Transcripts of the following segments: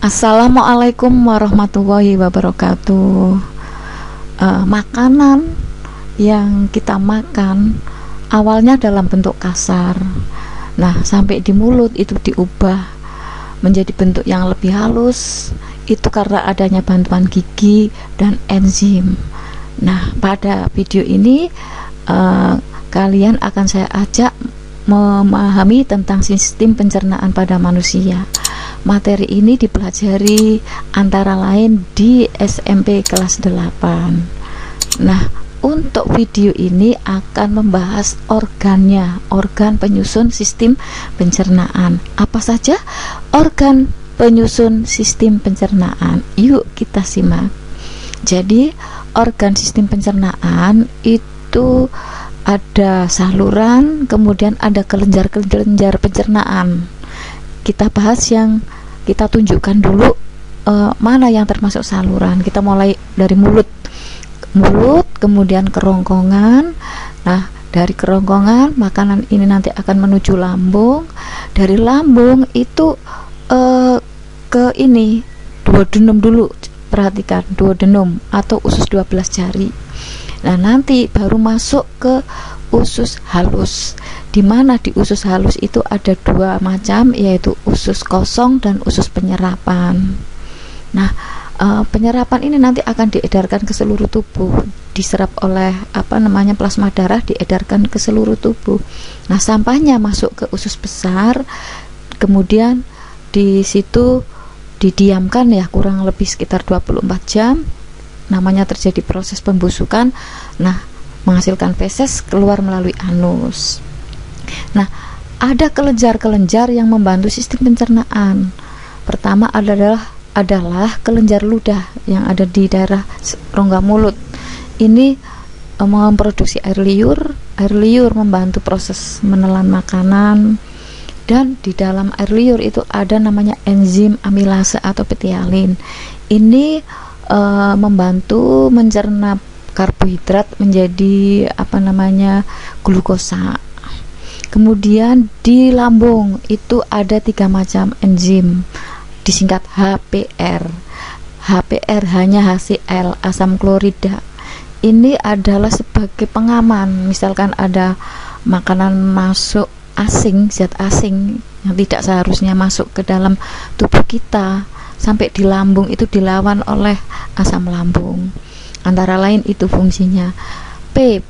Assalamualaikum warahmatullahi wabarakatuh. Makanan yang kita makan awalnya dalam bentuk kasar. Nah, sampai di mulut itu diubah menjadi bentuk yang lebih halus. Itu karena adanya bantuan gigi dan enzim. Nah, pada video ini kalian akan saya ajak memahami tentang sistem pencernaan pada manusia. Materi ini dipelajari antara lain di SMP kelas 8. Nah, untuk video ini akan membahas organ penyusun sistem pencernaan. Apa saja organ penyusun sistem pencernaan? Yuk kita simak. Jadi, organ sistem pencernaan itu ada saluran, kemudian ada kelenjar-kelenjar pencernaan. Kita bahas yang kita tunjukkan dulu mana yang termasuk saluran. Kita mulai dari mulut, kemudian kerongkongan. Nah, dari kerongkongan makanan ini nanti akan menuju lambung. Dari lambung itu ke ini duodenum dulu. Perhatikan, duodenum atau usus 12 jari. Nah, nanti baru masuk ke usus halus, di mana di usus halus itu ada dua macam, yaitu usus kosong dan usus penyerapan. Nah, penyerapan ini nanti akan diedarkan ke seluruh tubuh, diserap oleh plasma darah, diedarkan ke seluruh tubuh. Nah, sampahnya masuk ke usus besar, kemudian di situ didiamkan ya kurang lebih sekitar 24 jam. Namanya terjadi proses pembusukan. Nah, menghasilkan feses keluar melalui anus. Nah, ada kelenjar-kelenjar yang membantu sistem pencernaan. Pertama adalah kelenjar ludah yang ada di daerah rongga mulut. Ini memproduksi air liur. Air liur membantu proses menelan makanan. Dan di dalam air liur itu ada namanya enzim amilase atau betialin. Ini membantu mencerna karbohidrat menjadi glukosa. Kemudian di lambung itu ada 3 macam enzim, disingkat HPR. HPR hanya HCl, asam klorida. Ini adalah sebagai pengaman. Misalkan ada makanan masuk asing, zat asing yang tidak seharusnya masuk ke dalam tubuh kita, sampai di lambung itu dilawan oleh asam lambung. Antara lain itu fungsinya. P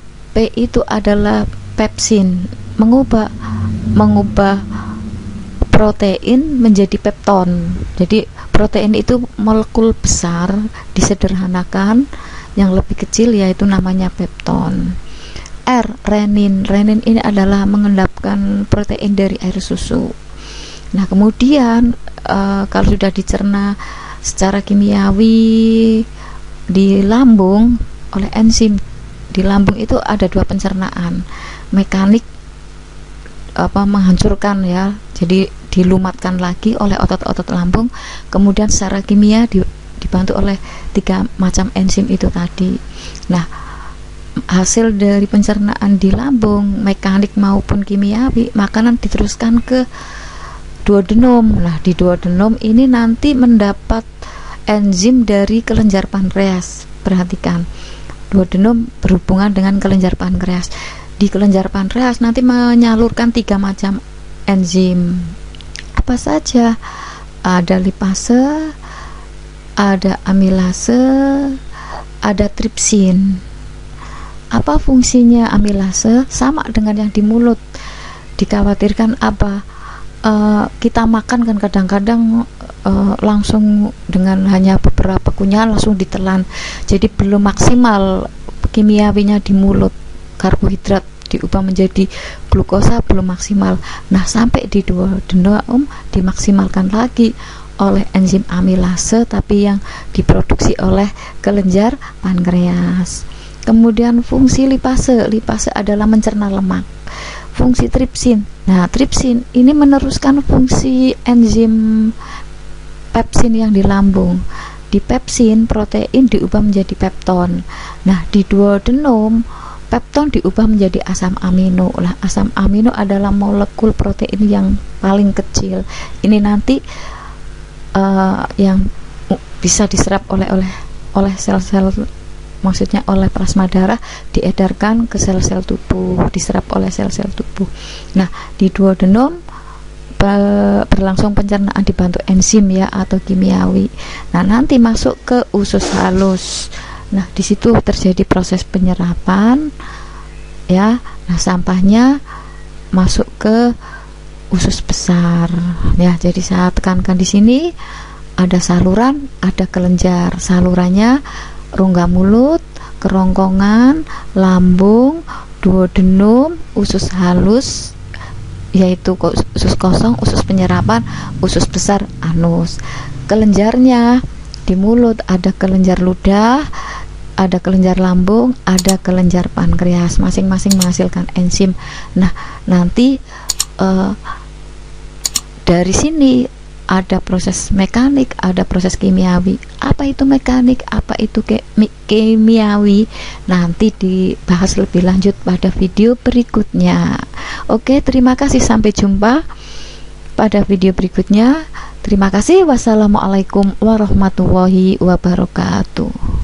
itu adalah pepsin, mengubah protein menjadi pepton. Jadi protein itu molekul besar disederhanakan, yang lebih kecil yaitu namanya pepton. R, renin ini adalah mengendapkan protein dari air susu. Nah, kemudian kalau sudah dicerna secara kimiawi di lambung oleh enzim, di lambung itu ada 2 pencernaan, mekanik menghancurkan ya, jadi dilumatkan lagi oleh otot-otot lambung, kemudian secara kimia dibantu oleh 3 macam enzim itu tadi. Nah, hasil dari pencernaan di lambung, mekanik maupun kimiawi, makanan diteruskan ke duodenum. Nah, di duodenum ini nanti mendapat enzim dari kelenjar pankreas. Perhatikan, duodenum berhubungan dengan kelenjar pankreas. Di kelenjar pankreas nanti menyalurkan 3 macam enzim. Apa saja? Ada lipase, ada amilase, ada tripsin. Apa fungsinya amilase? Sama dengan yang di mulut. Dikhawatirkan apa? Kita makan kan kadang-kadang langsung dengan hanya beberapa kunyahan langsung ditelan, jadi belum maksimal kimiawinya di mulut, karbohidrat diubah menjadi glukosa belum maksimal. Nah, sampai di duodenum dimaksimalkan lagi oleh enzim amilase, tapi yang diproduksi oleh kelenjar pankreas. Kemudian fungsi lipase adalah mencerna lemak. Fungsi tripsin, nah tripsin ini meneruskan fungsi enzim pepsin yang di lambung. Di pepsin, protein diubah menjadi pepton. Nah, di duodenum, pepton diubah menjadi asam amino. Lah, asam amino adalah molekul protein yang paling kecil. Ini nanti yang bisa diserap oleh sel-sel, maksudnya oleh plasma darah, diedarkan ke sel-sel tubuh, diserap oleh sel-sel tubuh. Nah, di duodenum berlangsung pencernaan dibantu enzim ya atau kimiawi. Nah, nanti masuk ke usus halus. Nah, di situ terjadi proses penyerapan ya. Nah, sampahnya masuk ke usus besar ya. Jadi saya tekankan di sini ada saluran, ada kelenjar. Salurannya rongga mulut, kerongkongan, lambung, duodenum, usus halus yaitu usus kosong, usus penyerapan, usus besar, anus. Kelenjarnya di mulut ada kelenjar ludah, ada kelenjar lambung, ada kelenjar pankreas, masing-masing menghasilkan enzim. Nah, nanti dari sini ada proses mekanik, ada proses kimiawi. Apa itu mekanik, apa itu kimiawi, nanti dibahas lebih lanjut pada video berikutnya. Oke, terima kasih, sampai jumpa pada video berikutnya. Terima kasih. Wassalamualaikum warahmatullahi wabarakatuh.